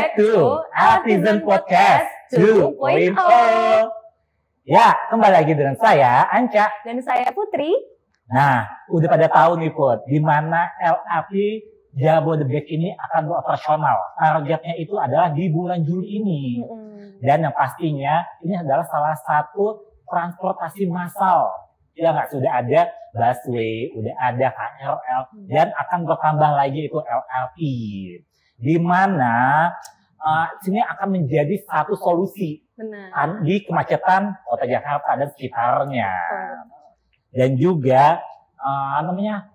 back to Artisan Podcast 2.0. Ya, kembali lagi dengan saya, Anca. Dan saya, Putri. Nah, udah pada tahu nih, Put, di mana LRT Jabodebek ini akan beroperasional. Targetnya itu adalah di bulan Juli ini. Dan yang pastinya, ini adalah salah satu transportasi massal. Ya nggak, sudah ada busway, udah ada KRL, dan akan bertambah lagi itu LRT. Di mana sini akan menjadi satu solusi. Benar. Di kemacetan kota Jakarta dan sekitarnya. Dan juga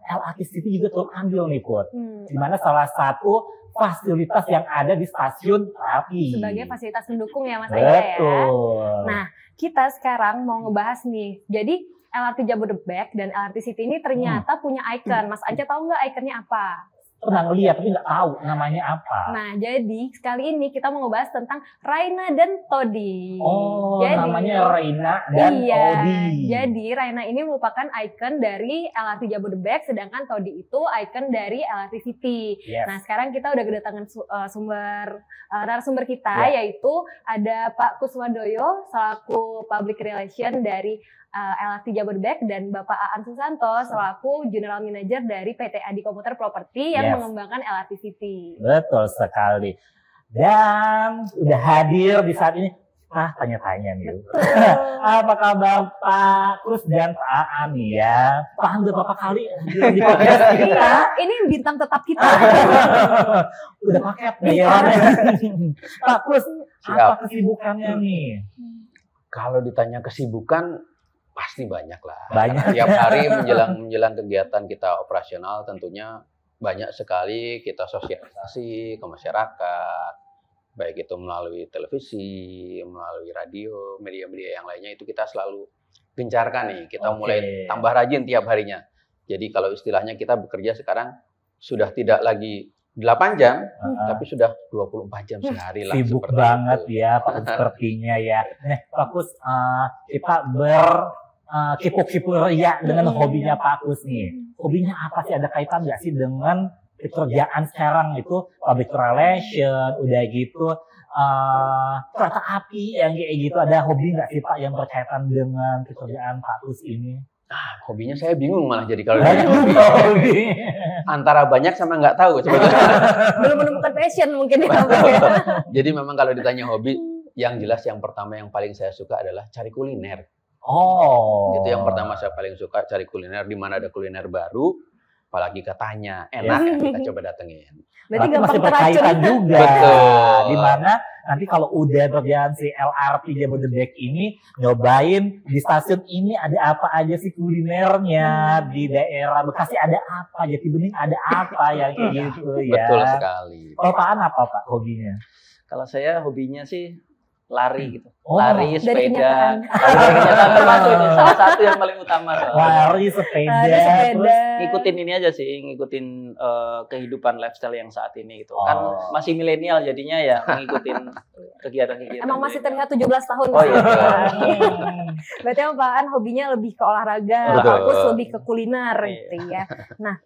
LRT City juga turut andil nih, Put. Di mana salah satu fasilitas yang ada di stasiun LRT. Sebagai fasilitas pendukung ya, Mas Anca ya. Betul. Nah, kita sekarang mau ngebahas nih. Jadi LRT Jabodebek dan LRT City ini ternyata punya icon. Mas Anca tahu nggak ikonnya apa? Pernah ngeliat tapi nggak tahu namanya apa. Nah, jadi kali ini kita mau ngebahas tentang Raina dan Toddy. Oh, jadi, namanya Raina dan Toddy. Jadi Raina ini merupakan ikon dari LRT Jabodebek, sedangkan Toddy itu ikon dari LRT City. Yes. Nah, sekarang kita udah kedatangan narasumber kita, yaitu ada Pak Kuswadoyo selaku Public Relation dari LRT Jabodebek dan Bapak Aan Susanto selaku General Manager dari PT Adi Komuter Property yang mengembangkan LRT City. Betul sekali. Dan udah hadir di saat ini. Tanya-tanya nih. Apa kabar Pak Kus dan Pak Aan ya? Pak udah berapa kali di podcast kita? Ini bintang tetap kita. Udah paket ya. Pak Kus, apa kesibukannya nih? Kalau ditanya kesibukan, pasti banyak lah. Banyak. Tiap hari menjelang kegiatan kita operasional tentunya banyak sekali kita sosialisasi ke masyarakat. Baik itu melalui televisi, melalui radio, media-media yang lainnya itu kita selalu gencarkan nih. Kita mulai tambah rajin tiap harinya. Jadi kalau istilahnya kita bekerja sekarang sudah tidak lagi 8 jam, tapi sudah 24 jam sehari lah. Sibuk banget itu. Ya Pak Kus sepertinya ya. Nah Pak Kus, kita kipu-kipu ria dengan hobinya Pak Kus nih. Hobinya apa sih? Ada kaitan nggak sih dengan pekerjaan sekarang itu public relation, udah gitu kereta api yang kayak gitu. Ada hobi nggak sih Pak yang berkaitan dengan pekerjaan Pak Kus ini? Hobinya saya bingung malah jadi kalau hobi. Antara banyak sama nggak tahu sebetulnya. Belum menemukan passion mungkin ya. Jadi memang kalau ditanya hobi, yang jelas yang pertama yang paling saya suka adalah cari kuliner. Itu yang pertama saya paling suka, cari kuliner. Di mana ada kuliner baru, apalagi katanya enak ya, kita coba datengin. Berarti masih berkaitan juga. Betul. Di mana nanti kalau udah berjalan si LRT Jabodebek ini, nyobain di stasiun ini ada apa aja sih kulinernya, di daerah Bekasi ada apa, Jatibening ada apa ya kayak gitu ya. Betul sekali. Kalau Pak An apa Pak hobinya? Kalau saya hobinya sih lari gitu. dari Lari, sepeda. kenyataan. Termasuk itu salah satu yang paling utama. Lari, sepeda. Terus ngikutin ini aja sih, ngikutin kehidupan lifestyle yang saat ini gitu. Kan masih milenial jadinya ya ngikutin kegiatan-kegiatan. Emang masih terlihat 17 tahun. Oh iya. Berarti emang Pak An hobinya lebih ke olahraga, Pak Kus lebih ke kuliner gitu ya. Nah,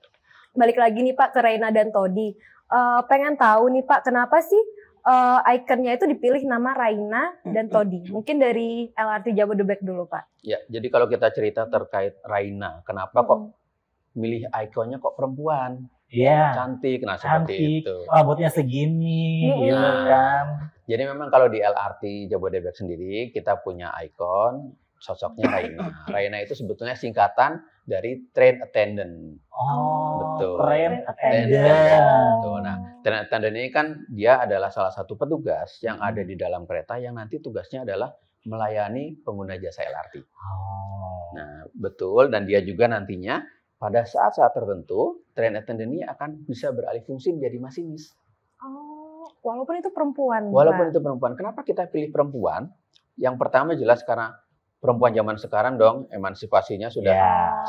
balik lagi nih Pak ke Raina dan Toddy. Pengen tahu nih Pak, kenapa sih ikonnya itu dipilih nama Raina dan Toddy? Mungkin dari LRT Jabodebek dulu, Pak. Ya, jadi kalau kita cerita terkait Raina, kenapa kok milih ikonnya kok perempuan? Iya. Cantik, nah seperti itu. Rambutnya segini, gitu kan. Jadi memang kalau di LRT Jabodebek sendiri, kita punya ikon, sosoknya Raina. Raina itu sebetulnya singkatan dari train attendant. Betul. Train attendant. Betul. Nah, train attendant ini kan dia adalah salah satu petugas yang ada di dalam kereta yang nanti tugasnya adalah melayani pengguna jasa LRT. Nah, betul. Dan dia juga nantinya pada saat-saat tertentu, train attendant ini akan bisa beralih fungsi menjadi masinis. Walaupun itu perempuan. Walaupun itu perempuan. Kenapa kita pilih perempuan? Yang pertama jelas karena perempuan zaman sekarang dong, emansipasinya sudah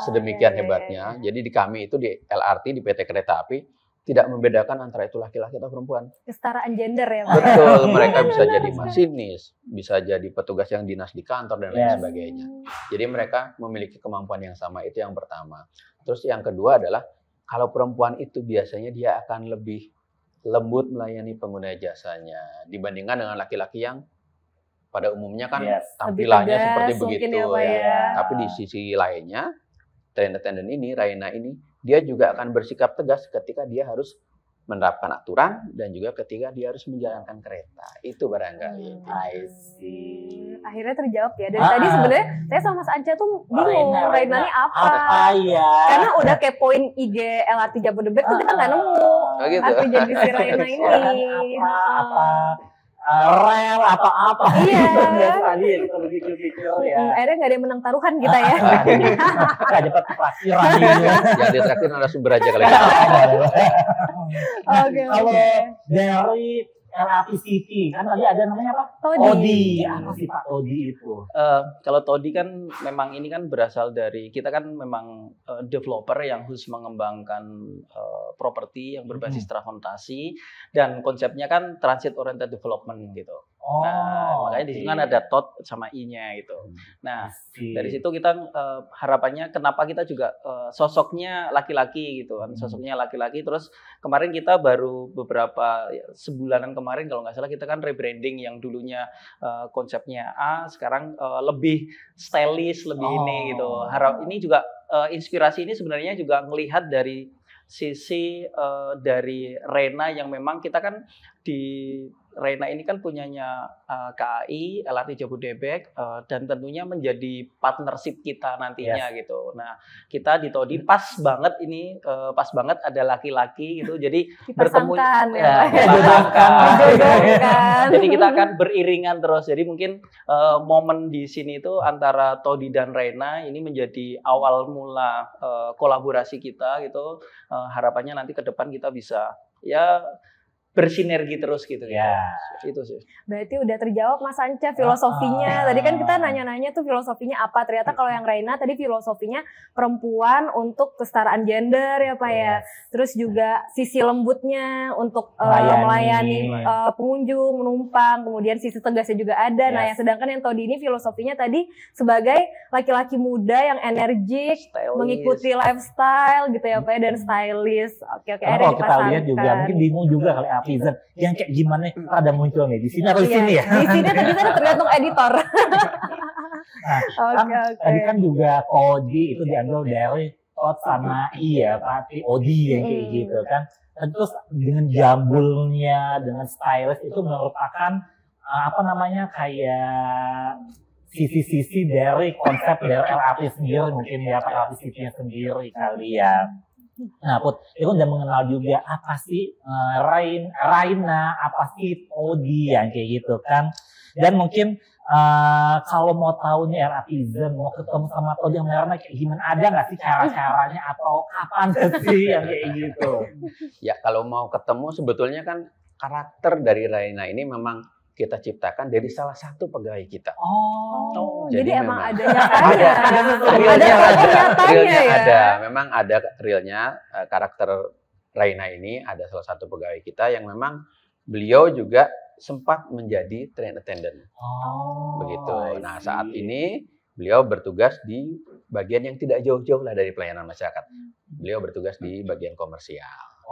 sedemikian hebatnya. Jadi di kami itu di LRT, di PT Kereta Api, tidak membedakan antara itu laki-laki atau perempuan. Kesetaraan gender ya Pak? Betul, mereka bisa jadi masinis, bisa jadi petugas yang dinas di kantor, dan lain sebagainya. Jadi mereka memiliki kemampuan yang sama, itu yang pertama. Terus yang kedua adalah, kalau perempuan itu biasanya dia akan lebih lembut melayani pengguna jasanya dibandingkan dengan laki-laki yang pada umumnya kan tampilannya seperti begitu ya. Tapi di sisi lainnya train attendant ini, Raina ini, dia juga akan bersikap tegas ketika dia harus menerapkan aturan dan juga ketika dia harus menjalankan kereta. Itu barangkali. Akhirnya terjawab ya. Dari tadi sebenarnya saya sama Mas Anca tuh bingung Raina ini apa. Karena udah kepoin IG LRT Jabodebek tuh kita nggak nemu arti jadi si Raina ini. Rel apa-apa. Iya. Tadi ya kita berpikir ya. Akhirnya nggak ada yang menang taruhan kita ya. Nggak dapat traktiran. Yang ditraktir narasumber aja kali. Oke. Kalau dari LRT City kan tadi ada namanya apa? Todi. Apa sih Pak Todi itu? Kalau Todi kan memang ini kan berasal dari kita kan memang developer yang khusus mengembangkan properti yang berbasis transportasi dan konsepnya kan transit oriented development gitu. Nah, makanya di sini kan ada TOD sama I-nya gitu. Nah, dari situ kita harapannya kenapa kita juga sosoknya laki-laki gitu kan. Sosoknya laki-laki terus kemarin kita baru beberapa sebulanan kemarin kalau nggak salah kita kan rebranding yang dulunya konsepnya A sekarang lebih stylish, lebih ini gitu. Ini juga inspirasi ini sebenarnya juga melihat dari sisi dari Rena yang memang kita kan di Rena ini kan punyanya KAI, LRT Jabodebek, dan tentunya menjadi partnership kita nantinya gitu. Nah, kita di Todi pas banget ini, pas banget ada laki-laki gitu, jadi bertemu, dipasangkan. Jadi kita akan beriringan terus. Jadi mungkin momen di sini itu antara Todi dan Rena ini menjadi awal mula kolaborasi kita gitu. Harapannya nanti ke depan kita bisa ya bersinergi terus gitu. Itu sih. Berarti udah terjawab Mas Anca filosofinya. Tadi kan kita nanya-nanya tuh filosofinya apa. Ternyata kalau yang Raina tadi filosofinya perempuan untuk kesetaraan gender ya Pak ya. Terus juga sisi lembutnya untuk melayani pengunjung, penumpang. Kemudian sisi tegasnya juga ada. Nah yang sedangkan yang Todi ini filosofinya tadi sebagai laki-laki muda yang energik, mengikuti lifestyle gitu ya Pak ya, dan stylish. Oke. Kalau kita lihat juga mungkin bingung juga kali Apizen yang kayak gimana ada muncul nih di sini atau di sini ya? Di sini atau di sana tergantung editor. Tadi kan juga Todi itu diambil dari Tot sama I ya, Pak Odi yang kayak gitu kan. Terus dengan jambulnya, dengan stylish itu merupakan apa namanya kayak sisi-sisi dari konsep dari LRT sendiri mungkin ya, Pak LRT City-nya sendiri kali ya. Nah, Put, itu udah mengenal juga apa sih Raina, apa sih Todi yang kayak gitu kan. Dan mungkin kalau mau tahu nih LRTizen, mau ketemu sama Todi yang Raina kayak gimana, ada nggak sih cara-caranya atau kapan sih yang kayak gitu? Ya, kalau mau ketemu sebetulnya kan karakter dari Raina ini memang kita ciptakan dari salah satu pegawai kita. Jadi emang ada nyatanya. Ada. Memang ada realnya karakter Raina ini, ada salah satu pegawai kita yang memang beliau juga sempat menjadi train attendant. Begitu. Nah, saat ini beliau bertugas di bagian yang tidak jauh-jauh lah dari pelayanan masyarakat. Beliau bertugas di bagian komersial.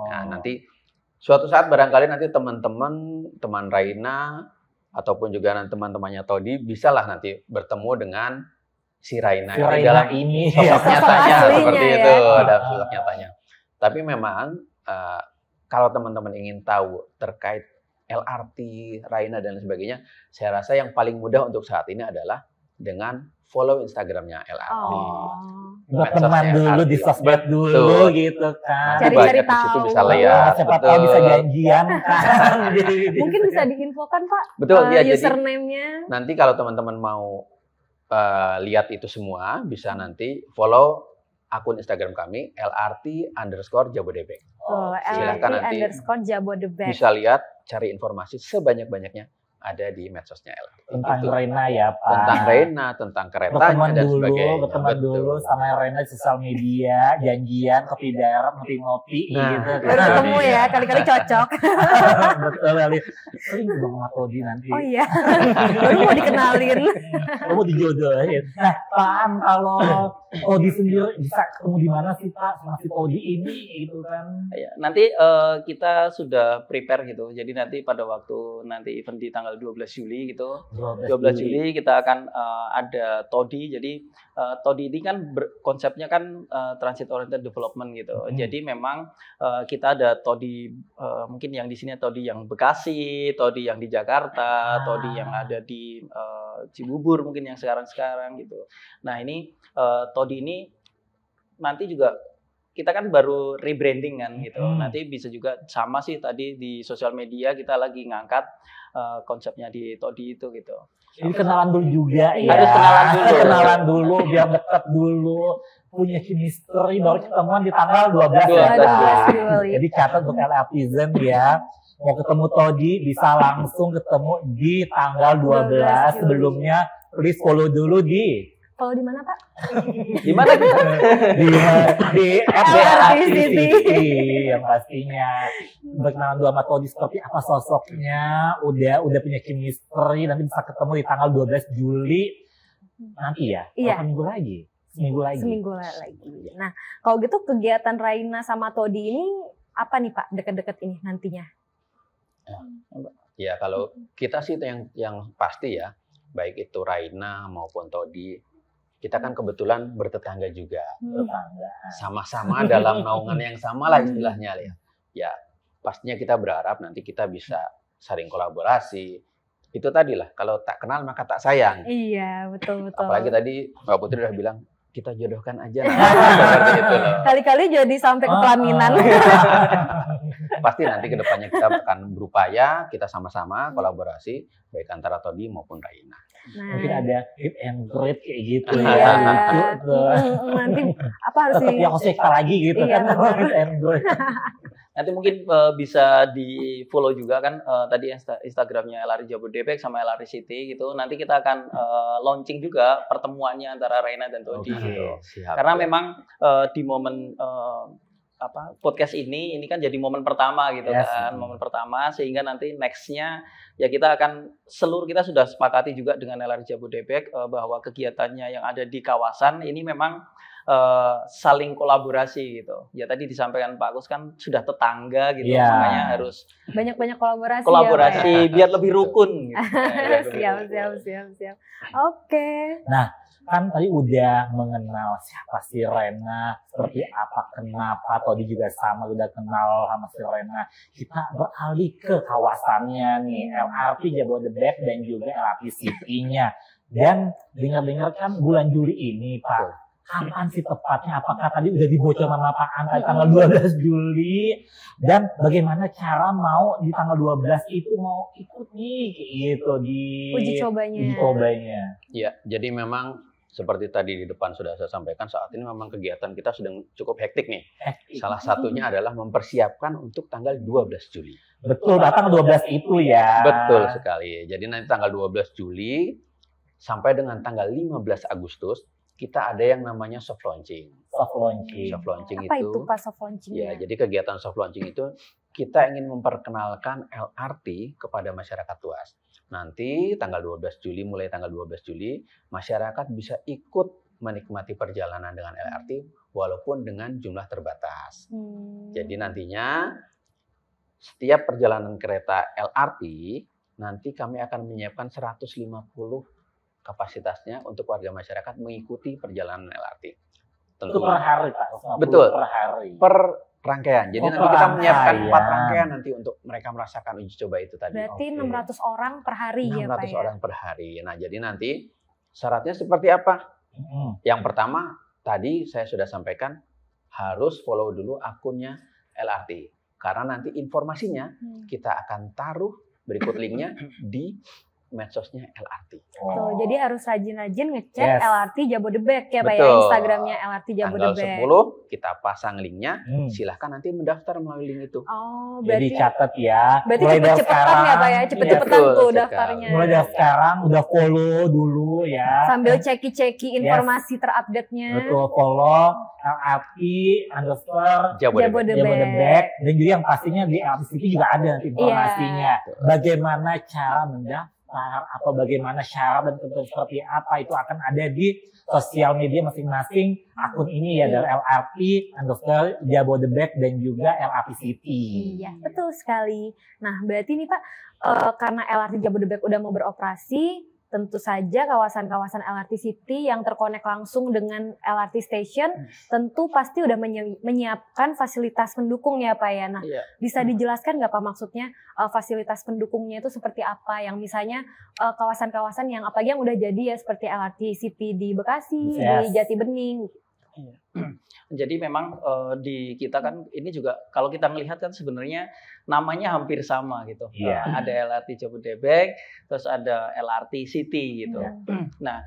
Nah, nanti suatu saat barangkali nanti teman Raina ataupun juga teman-temannya Todi bisalah nanti bertemu dengan si Raina dalam ini sosok nyatanya seperti itu, ada sosok nyatanya. Tapi memang kalau teman-teman ingin tahu terkait LRT, Raina dan sebagainya, saya rasa yang paling mudah untuk saat ini adalah dengan follow Instagramnya LRT. Berteman dulu di sosmed dulu gitu kan. Cari-cari tahu. Situ bisa lihat. Siapa tahu bisa janjian kan. Mungkin bisa diinfokan Pak. Betul, ya, username-nya. Nanti kalau teman-teman mau lihat itu semua, bisa nanti follow akun Instagram kami LRT_Jabodebek. Silakan nanti LRT_Jabodebek. bisa lihat, cari informasi sebanyak-banyaknya. ada di medsosnya LRT. Tentang Itu. Rena ya Pak. Tentang Rena, tentang keretanya dan sebagainya. Berteman dulu sama Rena di sosial media, janjian, kopi darat, ngopi-ngopi gitu. Baru ketemu ya, kali-kali cocok. Betul kali. Sering juga sama Todi nanti. Oh iya, baru mau dikenalin. Mau dijodohin. Nah Pak An, kalau Todi sendiri bisa ketemu di mana sih Pak sama si Todi ini gitu kan? Ya, nanti kita sudah prepare gitu. Jadi nanti pada waktu nanti event di tanggal 12 Juli gitu. 12 Juli kita akan ada Todi. Jadi Todi ini kan konsepnya kan transit oriented development gitu. Jadi memang kita ada Todi mungkin yang di sini Todi yang Bekasi, Todi yang di Jakarta, Todi yang ada di Cibubur mungkin yang sekarang gitu. Nah, ini Todi ini nanti juga kita kan baru rebranding kan gitu. Nanti bisa juga sama sih tadi di sosial media kita lagi ngangkat konsepnya di Todi itu gitu. Jadi kenalan dulu juga ya. Harus kenalan dulu biar dekat dulu. Punya chemistry baru ketemuan di tanggal 12 ya. Jadi catat untuk LRTizen ya. Mau ketemu Todi bisa langsung ketemu di tanggal 12. Sebelumnya please follow dulu di mana Pak? Di mana kita? di LRT yang pastinya berkenalan dua sama Todi seperti apa sosoknya, udah punya chemistry, nanti bisa ketemu di tanggal 12 Juli nanti ya. Iya. Seminggu lagi. Nah, kalau gitu kegiatan Raina sama Todi ini apa nih Pak dekat-dekat ini nantinya? Ya kalau kita sih yang pasti ya, baik itu Raina maupun Todi, kita kan kebetulan bertetangga juga, sama-sama dalam naungan yang sama lah istilahnya ya. Ya pastinya kita berharap nanti kita bisa saling kolaborasi. Itu tadi lah, kalau tak kenal maka tak sayang. Iya betul. Apalagi tadi Mbak Putri udah bilang kita jodohkan aja. Seperti itu loh. Kali-kali jadi sampai ke pelaminan. Pasti nanti kedepannya kita akan berupaya kita sama-sama kolaborasi baik antara Todi maupun Raina. Nah. Mungkin ada hit and great kayak gitu ya. Nanti apa harus yang lagi gitu kan hit and great. Nanti mungkin bisa di follow juga kan tadi Instagramnya LRT Jabodebek sama LRT City gitu. Nanti kita akan launching juga pertemuannya antara Raina dan Todi gitu. Siap, karena memang di momen podcast ini kan jadi momen pertama gitu kan, momen pertama sehingga nanti nextnya ya kita akan kita sudah sepakati juga dengan LRT Jabodebek bahwa kegiatannya yang ada di kawasan ini memang saling kolaborasi gitu. Ya tadi disampaikan Pak Agus kan sudah tetangga gitu, makanya harus banyak-banyak kolaborasi ya, biar lebih rukun. Gitu. Siap. Oke. Nah, kan tadi udah mengenal siapa si Rena, seperti apa, kenapa, Todi juga sama udah kenal sama si Rena. Kita beralih ke kawasannya nih, LRT Jabodebek dan juga LRT City-nya. Dan dengar-dengar kan bulan Juli ini Pak, kapan sih tepatnya? Apakah tadi udah dibocor sama Pak An tanggal 12 Juli? Dan bagaimana cara mau di tanggal 12 itu mau ikut nih gitu di uji cobanya. Ya, jadi memang seperti tadi di depan sudah saya sampaikan, saat ini memang kegiatan kita sedang cukup hektik nih. Salah satunya adalah mempersiapkan untuk tanggal 12 Juli. Betul, datang 12 itu ya. Betul sekali. Jadi nanti tanggal 12 Juli sampai dengan tanggal 15 Agustus kita ada yang namanya soft launching. Soft launching apa itu Pak soft launching? Ya, jadi kegiatan soft launching itu kita ingin memperkenalkan LRT kepada masyarakat luas. Nanti tanggal 12 Juli, mulai tanggal 12 Juli, masyarakat bisa ikut menikmati perjalanan dengan LRT walaupun dengan jumlah terbatas. Jadi nantinya setiap perjalanan kereta LRT, nanti kami akan menyiapkan 150 kapasitasnya untuk warga masyarakat mengikuti perjalanan LRT. Tentu per hari Pak? Betul, per hari. Per rangkaian. Jadi nanti kita menyiapkan 4 rangkaian nanti untuk mereka merasakan uji coba itu tadi. Berarti 600 orang per hari ya Pak? 600 orang per hari. Nah jadi nanti syaratnya seperti apa? Yang pertama tadi saya sudah sampaikan harus follow dulu akunnya LRT. Karena nanti informasinya kita akan taruh berikut linknya di medsosnya LRT. Tuh, jadi harus rajin-rajin ngecek LRT Jabodebek ya Pak ya, Betul. Instagramnya LRT Jabodebek. Tanggal 10 kita pasang linknya, silahkan nanti mendaftar melalui link itu. Oh, Jadi berarti catat ya. berarti Mulai dari cepet-cepetan sekarang, ya Pak ya, cepet-cepetan Betul tuh sekali. daftarnya. mulai dari sekarang udah follow dulu ya. Sambil ceki-ceki informasi terupdate-nya. Betul, follow LRT _ Jabodebek, dan juga yang pastinya di LRT City juga ada nanti informasinya. Bagaimana cara mendaftar atau bagaimana syarat dan ketentuan seperti apa itu akan ada di sosial media masing-masing akun ini ya, dari LRT _ Jabodebek dan juga LRT City. Iya, betul sekali. Nah, berarti nih Pak, karena LRT Jabodebek udah mau beroperasi, tentu saja kawasan-kawasan LRT City yang terkonek langsung dengan LRT Station tentu pasti udah menyiapkan fasilitas pendukung ya Pak ya. Nah, bisa dijelaskan nggak Pak maksudnya fasilitas pendukungnya itu seperti apa? Yang misalnya kawasan-kawasan yang apalagi yang udah jadi ya seperti LRT City di Bekasi, di Jatibening. Jadi memang di kita kan ini juga kalau kita melihat kan sebenarnya namanya hampir sama gitu. Ada LRT Jabodebek, terus ada LRT City gitu. Nah,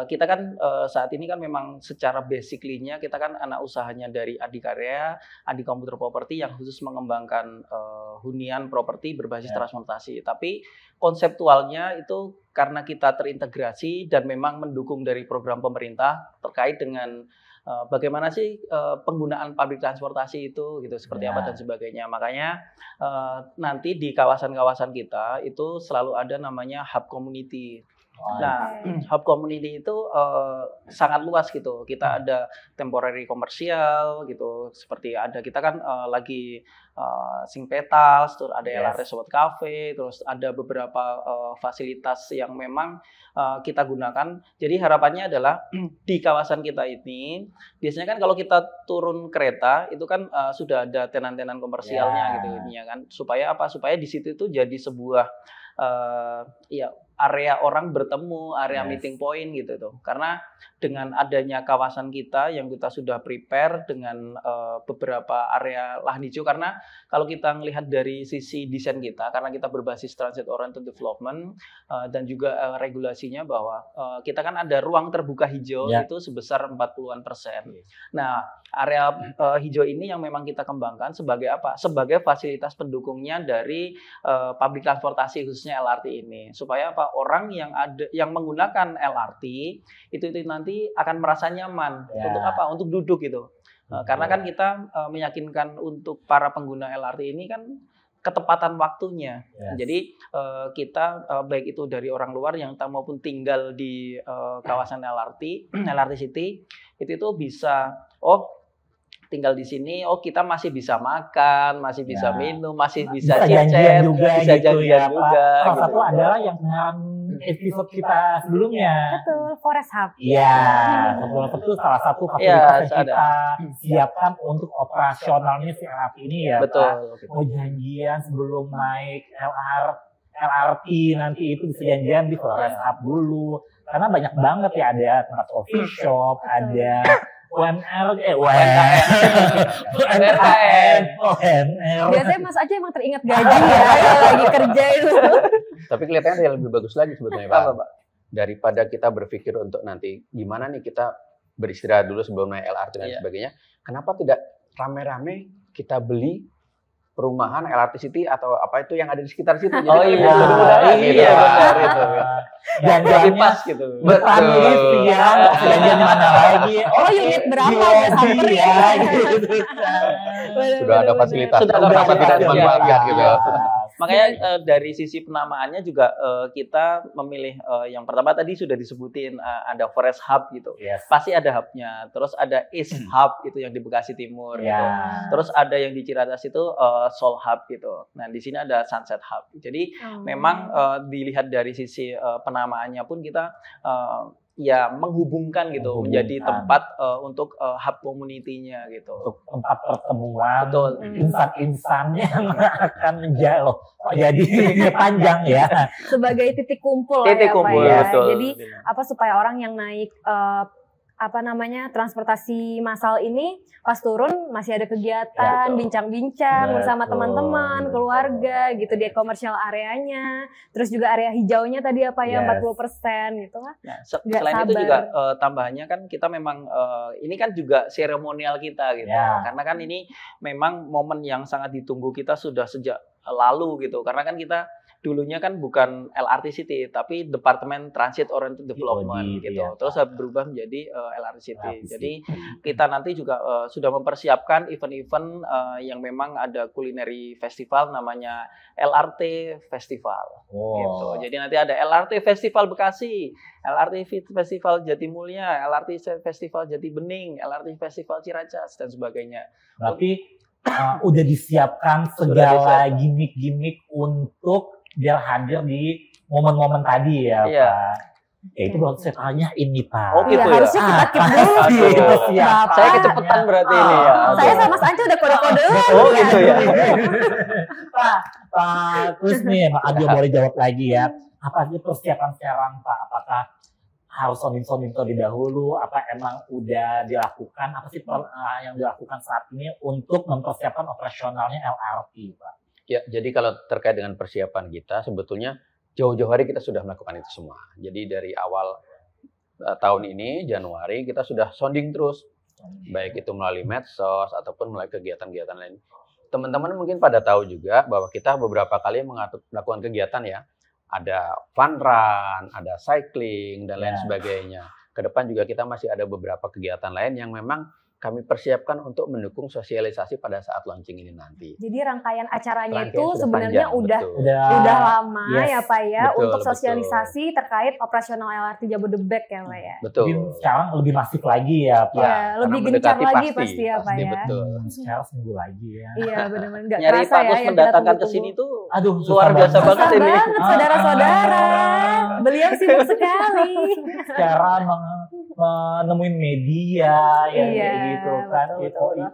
kita kan saat ini kan memang secara basically-nya kita kan anak usahanya dari Adikarya, Adi Komputer Property yang khusus mengembangkan hunian properti berbasis transportasi. Tapi konseptualnya itu karena kita terintegrasi dan memang mendukung dari program pemerintah terkait dengan bagaimana sih penggunaan public transportasi itu gitu, seperti apa dan sebagainya. Makanya nanti di kawasan-kawasan kita itu selalu ada namanya hub community. Nah, hub community itu sangat luas gitu. Kita ada temporary komersial gitu, seperti ada kita kan lagi Singpetals, terus ada LRT Sobat Cafe, terus ada beberapa fasilitas yang memang kita gunakan. Jadi harapannya adalah di kawasan kita ini, biasanya kan kalau kita turun kereta itu kan sudah ada tenan-tenan komersialnya gitu ya kan. Supaya apa? Supaya di situ itu jadi sebuah area orang bertemu, area meeting point gitu tuh. Karena dengan adanya kawasan kita yang kita sudah prepare dengan beberapa area lahan hijau, karena kalau kita melihat dari sisi desain kita, karena kita berbasis transit oriented development dan juga regulasinya bahwa kita kan ada ruang terbuka hijau itu sebesar 40%. Nah, area hijau ini yang memang kita kembangkan sebagai apa? Sebagai fasilitas pendukungnya dari public transportasi khususnya LRT ini. Supaya apa? Orang yang menggunakan LRT itu nanti akan merasa nyaman. Untuk apa? Untuk duduk gitu. Karena kan kita meyakinkan untuk para pengguna LRT ini kan ketepatan waktunya. Jadi kita baik itu dari orang luar yang maupun tinggal di kawasan LRT City itu bisa tinggal di sini, kita masih bisa makan, masih bisa minum, masih bisa janjian juga, bisa janjian juga. Salah satu adalah yang episode kita sebelumnya. Betul, Forest Hub. Iya, itu salah satu fasilitas yang kita siapkan untuk operasionalnya si LRT ini ya. Betul. Mau janjian sebelum naik LRT nanti itu bisa janjian di Forest Hub dulu. Karena banyak banget ya, ada tempat coffee shop, ada UMR. Biasanya Mas Aceh emang teringat gaji ya, lagi kerja itu. Tapi kelihatannya ada yang lebih bagus lagi sebetulnya Pak. Daripada kita berpikir untuk nanti gimana nih kita beristirahat dulu sebelum naik LRT dan sebagainya. Kenapa tidak rame-rame kita beli perumahan LRT City atau apa itu yang ada di sekitar situ? Jadi benar itu. Jangan pas gitu. Betul. Jangan mana lagi? Unit berapa ya sampai ya? Sudah ada fasilitas. Sudah ada fasilitas tidak dimanfaatkan gitu. Makanya dari sisi penamaannya juga kita memilih yang pertama tadi sudah disebutin ada Forest Hub gitu. Pasti ada hubnya. Terus ada East Hub itu yang di Bekasi Timur gitu. Terus ada yang di Ciracas itu Soul Hub gitu. Nah, di sini ada Sunset Hub. Jadi memang dilihat dari sisi penamaannya pun kita menghubungkan gitu, menjadi tempat untuk hub community-nya gitu. Untuk tempat pertemuan insan-insan yang akan jadi panjang ya. Sebagai titik kumpul ya, Pak ya. Betul. Jadi apa supaya orang yang naik transportasi massal ini pas turun masih ada kegiatan, bincang-bincang bersama teman-teman, keluarga gitu di komersial areanya. Terus juga area hijaunya tadi 40% gitu lah. Nah, selain itu juga tambahannya kan kita memang ini kan juga seremonial kita gitu. Karena kan ini memang momen yang sangat ditunggu kita sudah sejak lalu gitu. Karena kan kita dulunya kan bukan LRT City, tapi Departemen Transit Oriented Development gitu. Terus berubah menjadi LRT City. Jadi kita nanti juga sudah mempersiapkan event-event yang memang ada culinary festival namanya LRT Festival. Gitu. Jadi nanti ada LRT Festival Bekasi, LRT Festival Jatimulya, LRT Festival Jatibening, LRT Festival Ciracas dan sebagainya. Berarti udah disiapkan segala gimmick-gimmick untuk biar hadir di momen-momen tadi ya Pak. Ya itu baru saya tanya ini Pak. Oh gitu ya. Harusnya kita keep dulu. Saya kecepatan berarti ini ya. Saya sama Mas Anca udah kode-kode. Oh gitu ya. Pak, terus nih Mak Anjo boleh jawab lagi ya. Apa sih persiapan sekarang Pak? Apakah harus sounding terlebih dahulu? Apa emang udah dilakukan? Apa sih yang dilakukan saat ini untuk mempersiapkan operasionalnya LRT Pak? Ya, jadi kalau terkait dengan persiapan kita, sebetulnya jauh-jauh hari kita sudah melakukan itu semua. Jadi dari awal tahun ini, Januari, kita sudah sounding terus. Baik itu melalui medsos ataupun melalui kegiatan-kegiatan lain. Teman-teman mungkin pada tahu juga bahwa kita beberapa kali melakukan kegiatan ya. Ada fun run, ada cycling, dan lain sebagainya. Kedepan juga kita masih ada beberapa kegiatan lain yang memang kami persiapkan untuk mendukung sosialisasi pada saat launching ini nanti. Jadi rangkaian acaranya itu sebenarnya udah lama ya Pak ya, untuk sosialisasi terkait operasional LRT Jabodebek ya Pak ya. Betul. Jadi sekarang lebih masif lagi ya Pak. Ya, lebih gencar lagi pasti ya Pak ya. Betul. Sekarang seminggu lagi ya. Iya benar-benar nggak nyari terasa Pak Gus ya. mendatangkan ke sini tuh luar biasa Susah banget ini. Saudara-saudara. Beliau sibuk sekali. Sekarang menemuin media yang kayak gitu kan,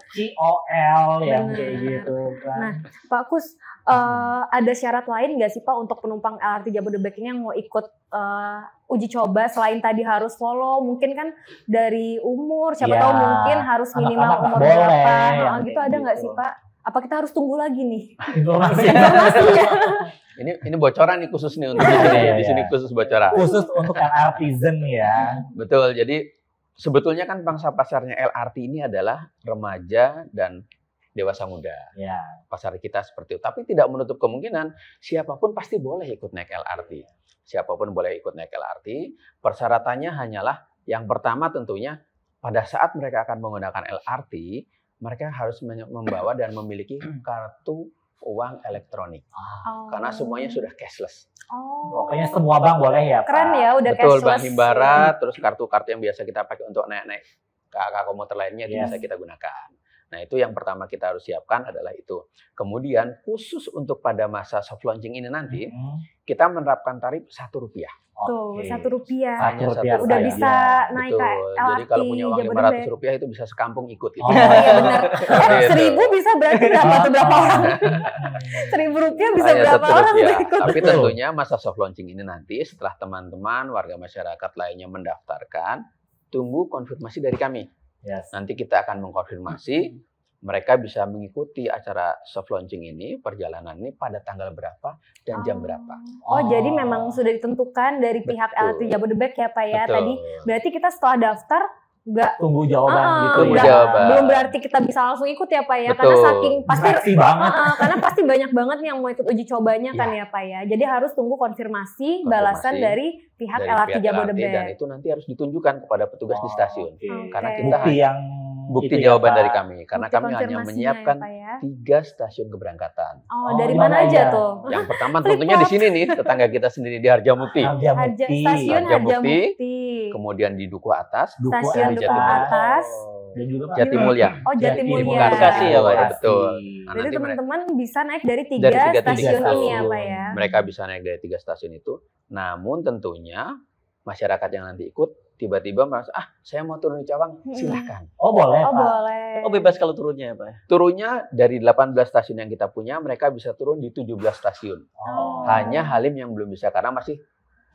KOL yang kayak gitu kan. Nah, Pak Kus, ada syarat lain nggak sih Pak untuk penumpang LRT Jabodebek ini yang mau ikut uji coba selain tadi harus follow, mungkin kan dari umur, siapa tahu mungkin harus minimal umur berapa, gitu ada nggak sih Pak? Apa kita harus tunggu lagi nih? Informasi. Ini bocoran nih khusus nih untuk di sini khusus bocoran. Khusus untuk LRTizen ya. Betul. Jadi sebetulnya kan pangsa pasarnya LRT ini adalah remaja dan dewasa muda. Ya. Pasar kita seperti itu. Tapi tidak menutup kemungkinan siapapun pasti boleh ikut naik LRT. Siapapun boleh ikut naik LRT. Persyaratannya hanyalah yang pertama tentunya pada saat mereka akan menggunakan LRT, mereka harus membawa dan memiliki kartu uang elektronik. Karena semuanya sudah cashless. Pokoknya semua bank boleh ya Pak. Keren ya, udah betul, cashless. Bank Himbara, terus kartu-kartu yang biasa kita pakai untuk naik-naik KK komuter lainnya itu bisa kita gunakan. Nah itu yang pertama kita harus siapkan adalah itu. Kemudian khusus untuk pada masa soft launching ini nanti, kita menerapkan tarif Rp1. Tuh, Rp1. Hanya Rp1. Udah bisa naik ke LRT. Jadi kalau punya uang Rp500 itu bisa sekampung ikut. Gitu. Oh iya benar. 1.000 bisa berarti dapat berapa orang? Rp1.000 bisa berapa orang ikut? Tapi tentunya masa soft launching ini nanti setelah teman-teman warga masyarakat lainnya mendaftarkan, tunggu konfirmasi dari kami. Nanti kita akan mengkonfirmasi mereka bisa mengikuti acara soft launching ini, perjalanan ini pada tanggal berapa dan jam berapa. Jadi memang sudah ditentukan dari pihak LRT Jabodebek ya Pak ya. Tadi berarti kita setelah daftar nggak tunggu jawaban gitu ya. Belum berarti kita bisa langsung ikut ya Pak ya. Karena saking pasti banget. Karena pasti banyak banget nih yang mau ikut uji cobanya kan ya Pak ya. Jadi harus tunggu konfirmasi balasan dari pihak LRT Jabodebek. Dan itu nanti harus ditunjukkan kepada petugas di stasiun. Karena kita bukti itu jawaban ya, dari kami. Karena kami hanya menyiapkan 3 stasiun keberangkatan. Dari mana aja tuh? Yang pertama tentunya di sini nih, tetangga kita sendiri di Harjamukti. Stasiun Harjamukti. Kemudian di Duku Atas. Stasiun Duku Atas. Dan juga Jatimulya. Jatimulya. Bekasi ya Pak, betul. Nah, jadi teman-teman bisa naik dari 3 stasiun ini ya Pak ya. Mereka bisa naik dari 3 stasiun itu. Namun tentunya masyarakat yang nanti ikut tiba-tiba merasa, saya mau turun di Cawang, silahkan. Boleh Pak. Boleh. Bebas kalau turunnya ya Pak? Turunnya dari 18 stasiun yang kita punya, mereka bisa turun di 17 stasiun. Hanya Halim yang belum bisa, karena masih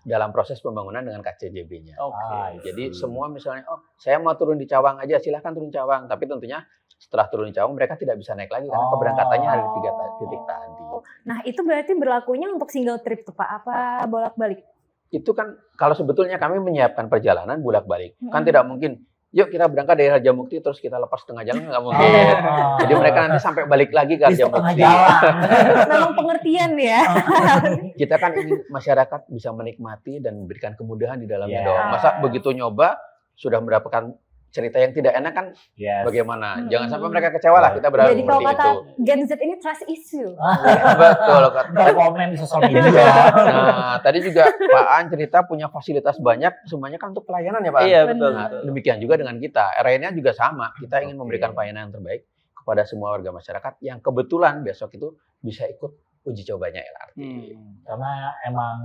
dalam proses pembangunan dengan KCJB-nya. Oke. Jadi semua misalnya, saya mau turun di Cawang aja, silahkan turun Cawang. Tapi tentunya setelah turun di Cawang mereka tidak bisa naik lagi karena keberangkatannya ada di 3 titik tadi. Nah itu berarti berlakunya untuk single trip tuh Pak, apa bolak-balik? Itu kan kalau sebetulnya kami menyiapkan perjalanan bolak-balik. Kan tidak mungkin, yuk kita berangkat dari Harjamukti terus kita lepas tengah jalan, nggak mungkin. Jadi mereka nanti sampai balik lagi ke Harjamukti. Memang pengertian ya. Kita kan ingin masyarakat bisa menikmati dan memberikan kemudahan di dalamnya dong. Masa begitu nyoba sudah mendapatkan cerita yang tidak enak kan bagaimana? Jangan sampai mereka kecewa lah, kita berharap jadi kalau seperti kata itu. Gen Z ini trust issue. Betul. Komen di sosial media. Nah, tadi juga Pak An cerita punya fasilitas banyak, semuanya kan untuk pelayanan ya Pak An? Iya, betul. Nah, demikian juga dengan kita. RN-nya juga sama, kita ingin memberikan pelayanan yang terbaik kepada semua warga masyarakat yang kebetulan besok itu bisa ikut uji cobanya LRT. Karena emang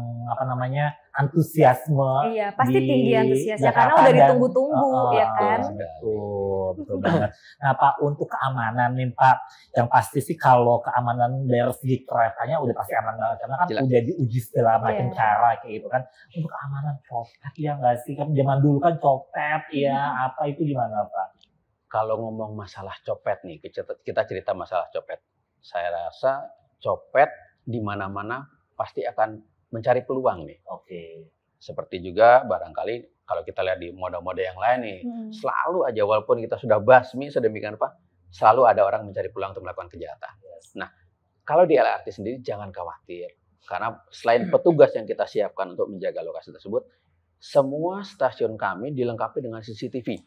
antusiasme. Iya, pasti tinggi antusiasnya karena udah ditunggu-tunggu ya kan. Betul banget. Nah Pak, untuk keamanan nih Pak, yang pasti sih kalau keamanan dari segi keretanya udah pasti aman banget karena kan udah diuji segala macam cara kayak gitu kan. Untuk keamanan copet ya nggak sih? Kan zaman dulu kan copet ya apa itu gimana Pak? Kalau ngomong masalah copet nih, kita cerita masalah copet. Saya rasa copet di mana-mana pasti akan mencari peluang nih. Seperti juga barangkali kalau kita lihat di mode-mode yang lain nih, selalu aja walaupun kita sudah basmi sedemikian Pak, selalu ada orang mencari peluang untuk melakukan kejahatan. Nah, kalau di LRT sendiri jangan khawatir. Karena selain petugas yang kita siapkan untuk menjaga lokasi tersebut, semua stasiun kami dilengkapi dengan CCTV.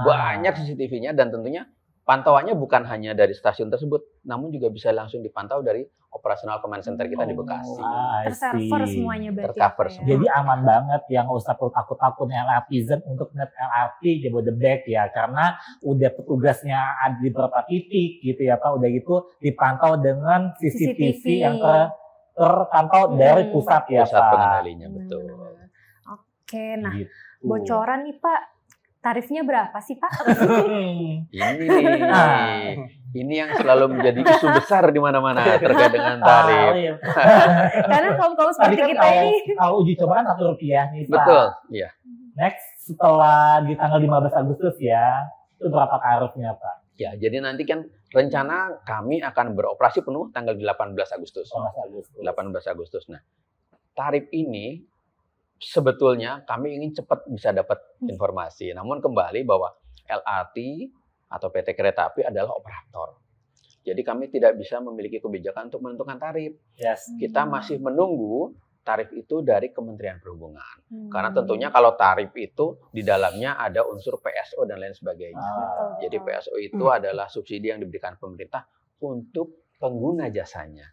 Banyak CCTV-nya dan tentunya pantauannya bukan hanya dari stasiun tersebut, namun juga bisa langsung dipantau dari operasional command center kita di Bekasi. Terserver semuanya berarti. Tercover ya? Jadi aman banget yang nggak usah perlu takut-takut LRTizen untuk net LRT Jabodebek ya, karena udah petugasnya ada di beberapa titik gitu ya Pak, udah gitu dipantau dengan CCTV yang terpantau dari pusat ya pusat Pak. pengendalinya betul. Oke, nah Gitu. bocoran nih Pak. Tarifnya berapa sih Pak? Ini yang selalu menjadi isu besar di mana-mana terkait dengan tarif. Karena kaum seperti kan kita ini. Kalau uji coba kan Rp1 nih Pak. Betul, iya. Next setelah di tanggal 15 Agustus ya, itu berapa tarifnya Pak? Ya, jadi nanti kan rencana kami akan beroperasi penuh tanggal 18 Agustus. 18 Agustus. Nah, tarif ini sebetulnya kami ingin cepat bisa dapat informasi. Namun kembali bahwa LRT atau PT Kereta Api adalah operator. Jadi kami tidak bisa memiliki kebijakan untuk menentukan tarif. Kita masih menunggu tarif itu dari Kementerian Perhubungan. Karena tentunya kalau tarif itu di dalamnya ada unsur PSO dan lain sebagainya. Jadi PSO itu adalah subsidi yang diberikan pemerintah untuk pengguna jasanya.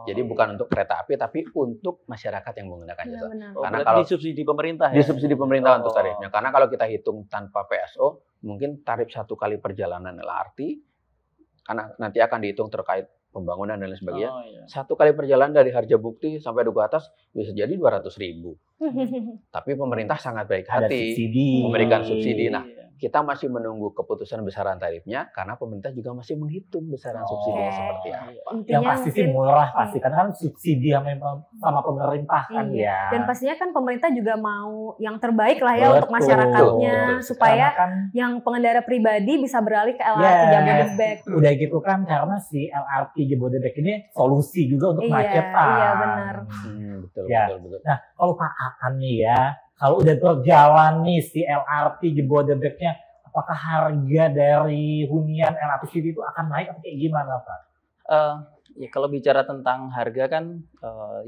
Jadi bukan untuk kereta api, tapi untuk masyarakat yang menggunakan jasa. Karena kalau disubsidi pemerintah ya? Disubsidi pemerintah untuk tarifnya. Karena kalau kita hitung tanpa PSO, mungkin tarif 1 kali perjalanan LRT, karena nanti akan dihitung terkait pembangunan dan lain sebagainya. 1 kali perjalanan dari Harjamukti sampai Duku Atas bisa jadi 200.000. Tapi pemerintah sangat baik hati memberikan subsidi. Nah, kita masih menunggu keputusan besaran tarifnya karena pemerintah juga masih menghitung besaran subsidi seperti apa. Yang pasti sih murah pasti kan subsidi yang memang sama pemerintah kan ya. Dan pastinya kan pemerintah juga mau yang terbaik lah ya untuk masyarakatnya supaya yang pengendara pribadi bisa beralih ke LRT Jabodebek. Udah gitu kan karena si LRT Jabodebek ini solusi juga untuk kemacetan. Iya benar. Betul. Nah kalau Pak Aan nih ya, kalau udah berjalan nih si LRT Jabodebeknya, apakah harga dari hunian LRT City itu akan naik atau kayak gimana Pak? Ya kalau bicara tentang harga kan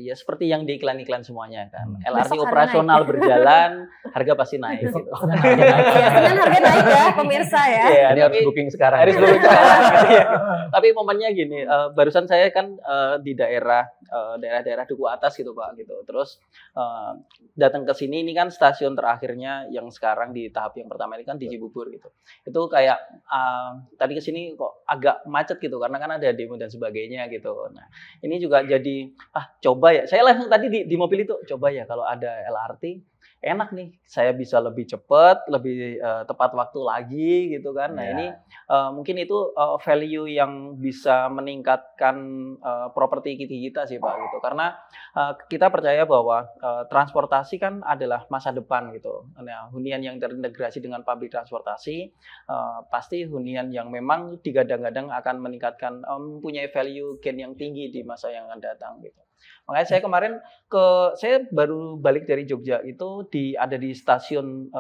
ya seperti yang di iklan-iklan semuanya kan. LRT Besok operasional berjalan, harga pasti naik. Gitu. Ya, sekarang harga naik ya pemirsa ya. Ya, ini harus booking sekarang. Harus booking sekarang. Gitu ya. Tapi momennya gini, barusan saya kan di daerah-daerah Duku Atas gitu Pak gitu. Terus datang ke sini, ini kan stasiun terakhirnya yang sekarang di tahap yang pertama ini kan di Cibubur gitu. Itu kayak tadi ke sini kok agak macet gitu karena kan ada demo dan sebagainya gitu. Nah, ini juga jadi coba ya. Saya langsung tadi di mobil itu coba ya kalau ada LRT enak nih, saya bisa lebih cepat, lebih tepat waktu lagi gitu kan. Nah ini mungkin itu value yang bisa meningkatkan properti kita sih Pak gitu. Karena kita percaya bahwa transportasi kan adalah masa depan gitu. Nah hunian yang terintegrasi dengan public transportasi pasti hunian yang memang digadang-gadang akan meningkatkan mempunyai value gain yang tinggi di masa yang akan datang gitu. Makanya saya kemarin saya baru balik dari Jogja itu ada di stasiun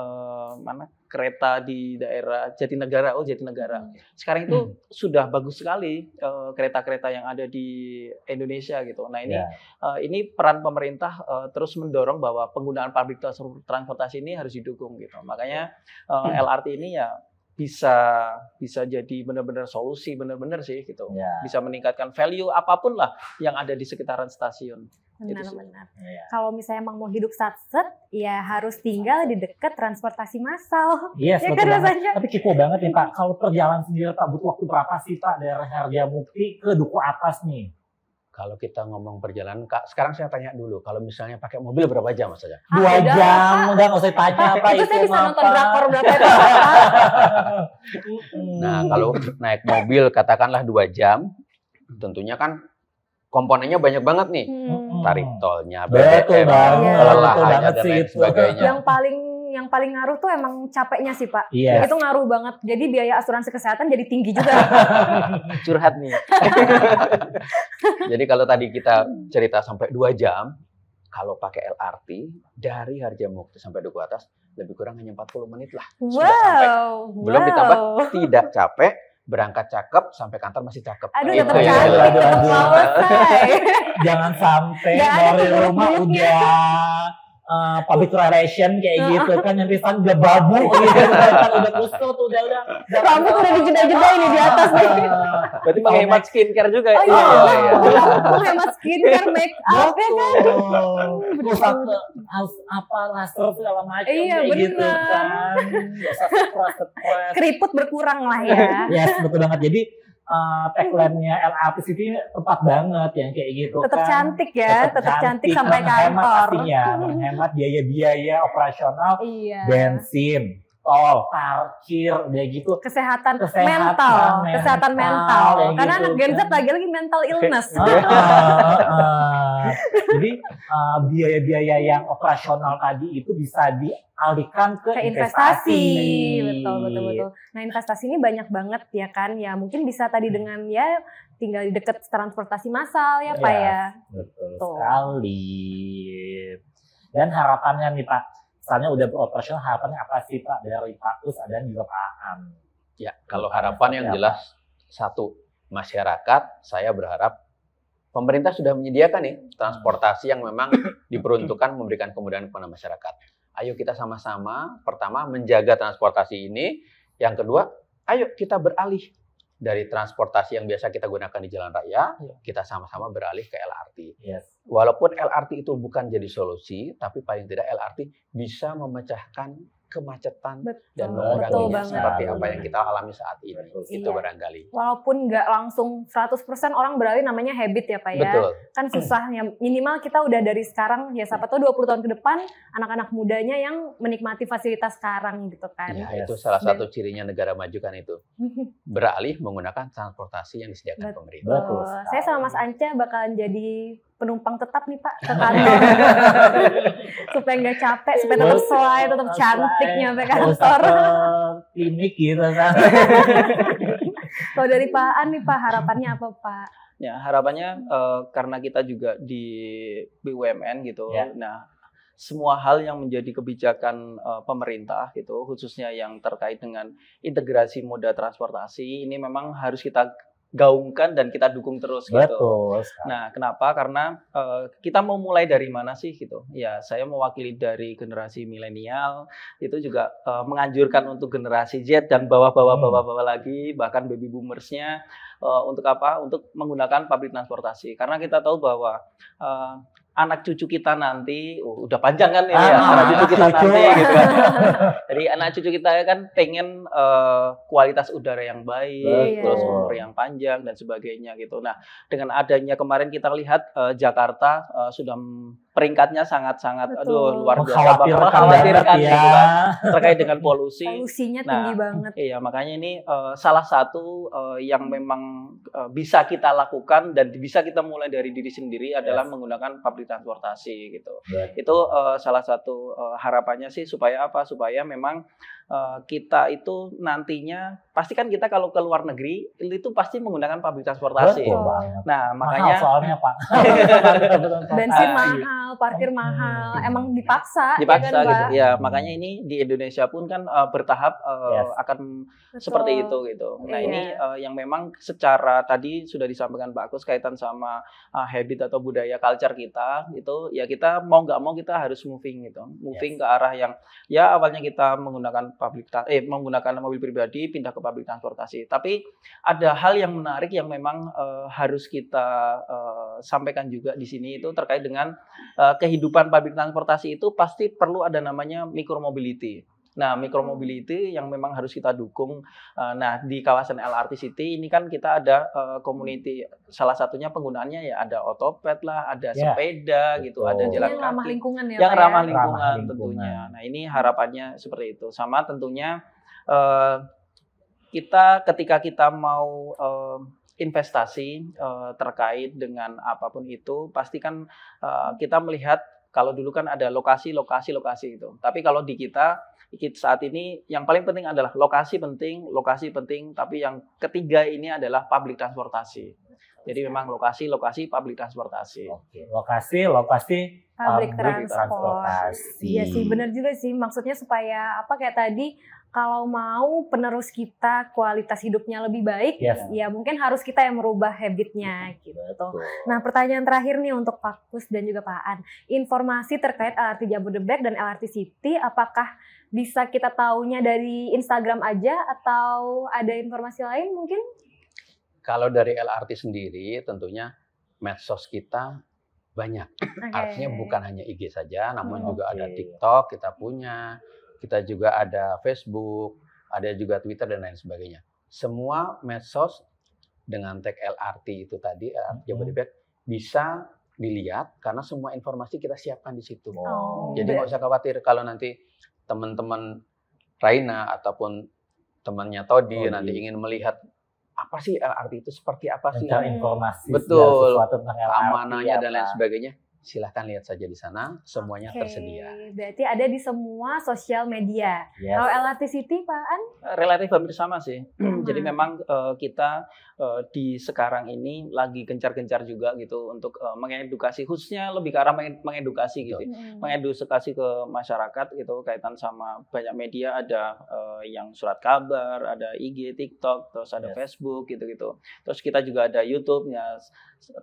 mana kereta di daerah Jatinegara. Jatinegara. Sekarang itu sudah bagus sekali kereta-kereta yang ada di Indonesia gitu. Nah ini peran pemerintah terus mendorong bahwa penggunaan public transportasi ini harus didukung gitu. Makanya LRT ini ya bisa jadi benar-benar solusi benar-benar sih gitu. Bisa meningkatkan value apapun lah yang ada di sekitaran stasiun. Benar-benar. Kalau misalnya emang mau hidup satset, ya harus tinggal di dekat transportasi massal. Iya, ya kan rasanya. Tapi kipo banget nih Pak. Kalau perjalanan sendiri Pak butuh waktu berapa sih Pak dari Harjamukti ke Duku Atas nih? Kalau kita ngomong perjalanan, Kak, sekarang saya tanya dulu, kalau misalnya pakai mobil berapa jam Mas saja? 2 jam, udah nggak usah tanya apa itu. Saya bisa nonton drakor berapa itu. Nah, kalau naik mobil katakanlah 2 jam, tentunya kan komponennya banyak banget nih. Tarif tolnya, BBM, kelelahannya dan lain sebagainya. Yang paling ngaruh tuh emang capeknya sih Pak. Yes. Itu ngaruh banget. Jadi biaya asuransi kesehatan jadi tinggi juga. Curhat nih. Jadi kalau tadi kita cerita sampai 2 jam, kalau pakai LRT dari Harjamukti sampai Duku Atas lebih kurang hanya 40 menit lah. Sudah sampai. Belum ditambah tidak capek, berangkat cakep, sampai kantor masih cakep. Aduh, tetap cantik, tetap flawless. Jangan sampai dari rumah udah public relation kayak gitu kan, yang pisan udah babu gitu kan, udah kusut, udah rambut udah dijeda-jeda ini di atas nih. Berarti menghemat skincare juga ya? Iya. Menghemat skincare, make up ya kan. Terus apa laser segala macam kayak gitu kan. Stres. Keriput berkurang lah ya. Yes, betul banget. Jadi tagline-nya LRT City tepat banget yang kayak gitu. Tetap kan. Cantik ya, tetap cantik sampai kantor. Menghemat biaya-biaya operasional, bensin, tol, parkir, udah gitu. Kesehatan mental. Karena gitu, anak Gen Z lagi mental illness. Jadi biaya-biaya yang operasional tadi itu bisa dialihkan ke investasi. Betul. Nah investasi ini banyak banget ya kan. Ya mungkin bisa tadi dengan ya tinggal di dekat transportasi massal ya Pak ya. Betul sekali. Dan harapannya nih Pak, misalnya udah beroperasional, harapannya apa sih Pak dari Pak Us dan juga Pak Aan? Ya, kalau harapan yang jelas satu, masyarakat, saya berharap pemerintah sudah menyediakan nih transportasi yang memang diperuntukkan memberikan kemudahan kepada masyarakat. Ayo kita sama-sama, pertama menjaga transportasi ini, yang kedua, ayo kita beralih dari transportasi yang biasa kita gunakan di jalan raya, kita sama-sama beralih ke LRT. Yes. Walaupun LRT itu bukan jadi solusi, tapi paling tidak LRT bisa memecahkan kemacetan dan menguranginya seperti apa yang kita alami saat ini. Itu barangkali. Walaupun nggak langsung 100% orang beralih, namanya habit ya Pak ya. Betul. Kan susahnya. Minimal kita udah dari sekarang, ya siapa tahu 20 tahun ke depan, anak-anak mudanya yang menikmati fasilitas sekarang gitu kan. Ya, itu salah satu cirinya negara maju kan itu. Beralih menggunakan transportasi yang disediakan pemerintah. Betul. Saya sama Mas Anca bakalan jadi penumpang tetap nih Pak ke kantor. Supaya nggak capek, supaya tetap selai, tetap cantik nyampe kantor. Klinik gitu kan. Kalau dari Pak Aan nih Pak, harapannya apa Pak? Ya harapannya karena kita juga di BUMN gitu. Nah semua hal yang menjadi kebijakan pemerintah gitu, khususnya yang terkait dengan integrasi moda transportasi, ini memang harus kita gaungkan dan kita dukung terus gitu. Betul. Nah, kenapa? Karena kita mau mulai dari mana sih gitu? Ya, saya mewakili dari generasi milenial, itu juga menganjurkan untuk generasi Z dan bawah lagi, bahkan baby boomersnya untuk apa? Untuk menggunakan public transportasi. Karena kita tahu bahwa anak cucu kita nanti, udah panjang kan ini ya, anak cucu kita nanti gitu kan. Jadi anak cucu kita kan pengen kualitas udara yang baik, terus umur yang panjang dan sebagainya gitu. Nah, dengan adanya kemarin kita lihat Jakarta sudah peringkatnya sangat-sangat luar biasa, mengkhawatirkan mengkhawatirkan ya. gitu kan, terkait dengan polusi. Polusinya tinggi banget. Iya, makanya ini salah satu yang memang bisa kita lakukan dan bisa kita mulai dari diri sendiri adalah menggunakan public transportasi gitu. Itu salah satu harapannya sih supaya apa? Supaya memang kita itu nantinya pasti kan kita kalau ke luar negeri itu pasti menggunakan public transportasi. Nah, makanya mahal soalnya Pak. Bensin mahal, parkir mahal, emang dipaksa ya kan, gitu. Pak? Ya, makanya ini di Indonesia pun kan bertahap akan seperti itu gitu. Nah, ini yang memang secara tadi sudah disampaikan Pak Agus kaitan sama habit atau budaya culture kita itu ya kita mau nggak mau kita harus moving gitu. Moving ke arah yang ya awalnya kita menggunakan menggunakan mobil pribadi pindah ke public transportasi. Tapi ada hal yang menarik yang memang harus kita sampaikan juga di sini itu terkait dengan kehidupan public transportasi itu pasti perlu ada namanya micromobility. Nah, micromobility yang memang harus kita dukung. Nah, di kawasan LRT City ini kan kita ada community, salah satunya penggunaannya ya ada otopet lah, ada sepeda gitu, ada jalan kaki. Yang ramah lingkungan ya, yang Pak, ramah lingkungan tentunya. Nah, ini harapannya seperti itu. Sama tentunya kita ketika kita mau investasi terkait dengan apapun itu, pasti kan kita melihat kalau dulu kan ada lokasi itu. Tapi kalau di kita saat ini yang paling penting adalah lokasi penting, tapi yang ketiga ini adalah public transportasi. Jadi memang lokasi public transportasi. Oke, lokasi public transportasi. Iya sih, benar juga sih. Maksudnya supaya apa kayak tadi kalau mau penerus kita kualitas hidupnya lebih baik, ya mungkin harus kita yang merubah habitnya gitu. Nah, pertanyaan terakhir nih untuk Pak Kus dan juga Pak Aan. Informasi terkait LRT Jabodebek dan LRT City, apakah bisa kita taunya dari Instagram aja atau ada informasi lain mungkin? Kalau dari LRT sendiri tentunya medsos kita banyak. Artinya bukan hanya IG saja, namun juga ada TikTok kita punya. Kita juga ada Facebook, ada juga Twitter dan lain sebagainya. Semua medsos dengan tag LRT itu tadi, LRT Jabodebek, bisa dilihat karena semua informasi kita siapkan di situ. Jadi nggak usah khawatir kalau nanti teman-teman Raina ataupun temannya Todi nanti ingin melihat apa sih LRT itu, seperti apa sih informasi, betul, keamanannya dan lain sebagainya. Silahkan lihat saja di sana, semuanya tersedia. Berarti ada di semua sosial media. Kalau LRT City, Pak An? Relatif hampir sama sih. Jadi memang kita di sekarang ini lagi gencar-gencar juga gitu untuk mengedukasi, khususnya lebih ke arah mengedukasi gitu. Mengedukasi ke masyarakat gitu kaitan sama banyak media, ada yang surat kabar, ada IG, TikTok, terus ada Facebook gitu-gitu. Terus kita juga ada YouTube ya,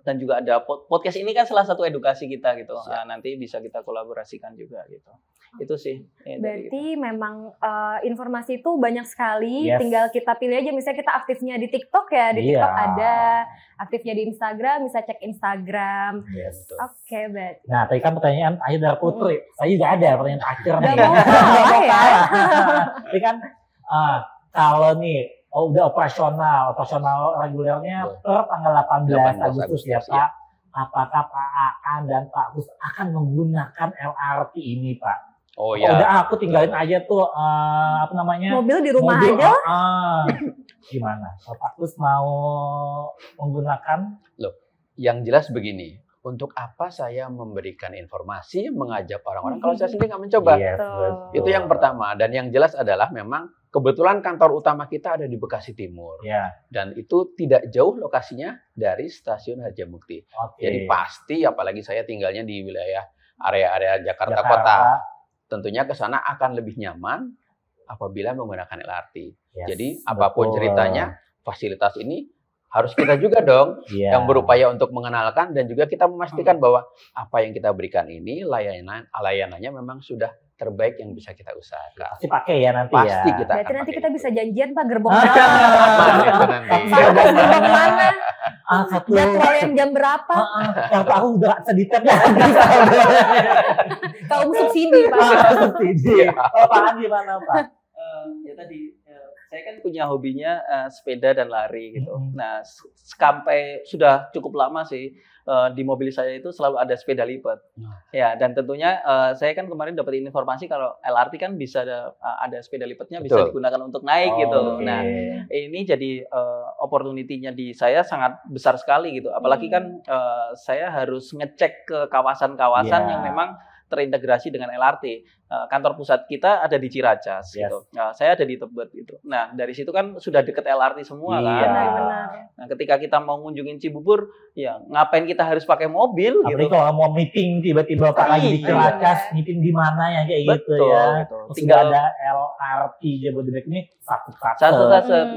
dan juga ada podcast ini kan salah satu edukasi kita gitu. Nanti bisa kita kolaborasikan juga gitu. Itu sih. Berarti memang informasi itu banyak sekali. Tinggal kita pilih aja. Misalnya kita aktifnya di TikTok ya, di TikTok ada. Aktifnya di Instagram, bisa cek Instagram. Oke, berarti. Nah, tadi kan pertanyaan akhir dari Putri. Saya juga ada pertanyaan akhir nih. Tapi kan kalau nih udah operasional regulernya per tanggal 18 Agustus ya Pak. Apakah Pak Aan dan Pak Kus akan menggunakan LRT ini Pak? Oh ya. Udah aku tinggalin aja tuh mobil di rumah aja. Gimana? Pak Kus mau menggunakan? Loh, yang jelas begini. Untuk apa saya memberikan informasi, mengajak orang-orang kalau saya sendiri nggak mencoba? Itu yang pertama. Dan yang jelas adalah memang kebetulan kantor utama kita ada di Bekasi Timur. Dan itu tidak jauh lokasinya dari Stasiun Harjamukti. Jadi pasti, apalagi saya tinggalnya di wilayah area-area Jakarta Kota, tentunya ke sana akan lebih nyaman apabila menggunakan LRT. Jadi apapun ceritanya, fasilitas ini harus kita juga dong yang berupaya untuk mengenalkan dan juga kita memastikan bahwa apa yang kita berikan ini layanannya memang sudah terbaik yang bisa kita usahakan. Pasti pakai ya nanti pasti ya. Kita berarti nanti kita bisa janjian Pak gerbong mana? Jadwal yang jam berapa? Kalau aku udah sedikit Kalau subsidi Pak. Subsidi. Apaan gimana Pak? Ya tadi saya kan punya hobinya sepeda dan lari gitu. Nah, sampai sudah cukup lama sih di mobil saya itu selalu ada sepeda lipat. Ya, dan tentunya saya kan kemarin dapat informasi kalau LRT kan bisa ada sepeda lipatnya bisa digunakan untuk naik gitu. Nah, ini jadi opportunity-nya di saya sangat besar sekali gitu. Apalagi kan saya harus ngecek ke kawasan-kawasan yang memang terintegrasi dengan LRT. Kantor pusat kita ada di Ciracas gitu. Saya ada di Tebet gitu. Nah, dari situ kan sudah deket LRT semua kan. Benar-benar. Nah, ketika kita mau ngunjungin Cibubur, ya ngapain kita harus pakai mobil apalagi gitu. kalau mau meeting tiba-tiba Pak lagi di Ciracas, meeting di mana yang kayak gitu ya. Betul. Tinggal ada LRT Jabodebek ini satu.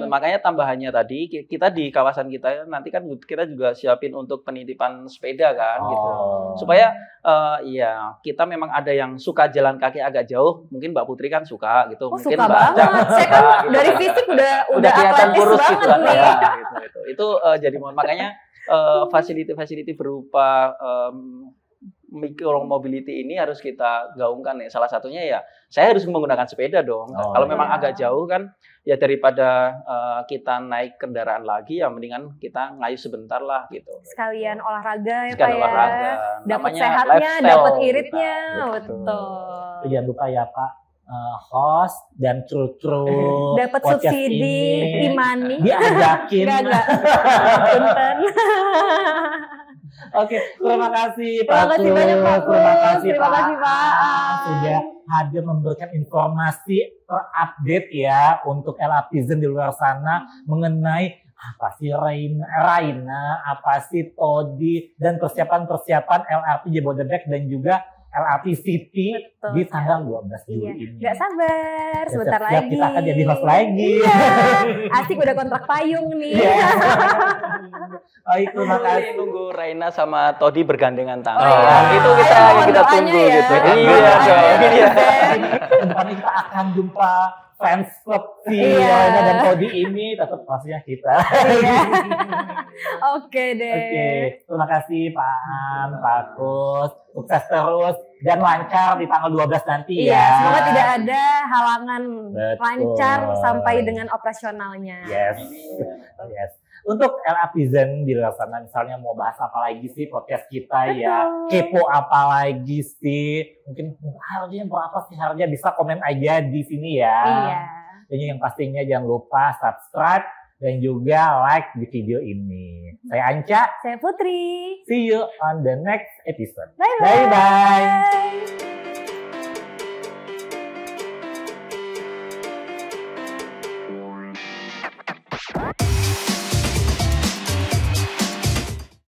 Makanya tambahannya tadi kita di kawasan kita nanti kan kita juga siapin untuk penitipan sepeda kan gitu. Supaya ya kita memang ada yang suka jalan kaki agak jauh, mungkin Mbak Putri kan suka gitu. Mungkin suka Mbak banget. Saya kan gitu. dari fisik udah kelihatan kurus gitu kan. nih. Gitu. Itu jadi makanya facility berupa micro mobility ini harus kita gaungkan ya. Salah satunya ya saya harus menggunakan sepeda dong. Kalau memang agak jauh kan ya daripada kita naik kendaraan lagi ya mendingan kita ngayuh sebentar lah gitu. Sekalian olahraga ya Pak Sekalian ya. olahraga. Dapat Namanya sehatnya, lifestyle dapat iritnya. Betul. Jangan lupa ya Pak, host dan kru dapat subsidi e-money diajakin. Enggak. Punten. Oke, terima kasih Pak. Terima kasih banyak Pak. Terima kasih Pak. Sudah hadir memberikan informasi terupdate ya untuk LRTizen di luar sana mengenai apa sih Raina, apa sih Todi, dan persiapan LRT Jabodebek dan juga LRT City. Betul, di tanggal 12 Juli ini. Gak sabar, sebentar lagi. Kita akan jadi host lagi. Iya. Asik udah kontrak payung nih. Baik, terima kasih. Nunggu Raina sama Todi bergandengan tangan. Itu kita tunggu ya. gitu. Iya. Nanti kita akan jumpa fans club si Raina dan Todi ini, tetap pastinya kita. Oke deh. Oke, terima kasih Pak An, Pak Kus. Sukses terus dan lancar di tanggal 12 nanti ya. Iya, semoga tidak ada halangan. Betul. Lancar sampai dengan operasionalnya. Yes. Untuk LRTizen di luar sana misalnya mau bahas apa lagi sih podcast kita ya, kepo apa lagi sih, mungkin harganya berapa sih harga, bisa komen aja di sini ya. Iya. Dan yang pastinya jangan lupa subscribe dan juga like di video ini. Saya Anca. Saya Putri. See you on the next episode. Bye-bye. Bye-bye.